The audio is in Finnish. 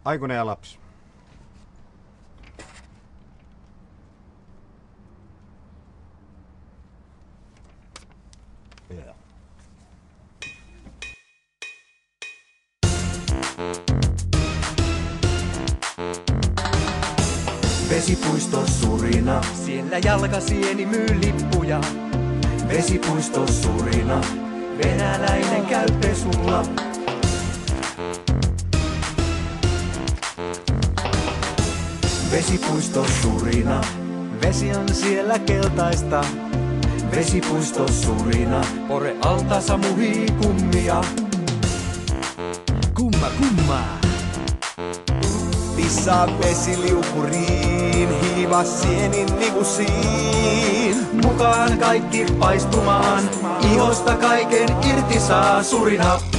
Aikuinen ja lapsi. Yeah. Vesipuisto Surina, Siellä jalkasieni myy lippuja. Vesipuisto Surina, Venäläinen käy pesulla. Vesipuisto Surina, Vesi on siellä keltaista. Vesipuisto Surina, Pore altaassa muhii kummia. Kumma kumma. Pissaa vesiliukuriin, hiivaa sienin nikusiin. Mukaan kaikki paistumaan. Ihosta kaiken irti saa Surina.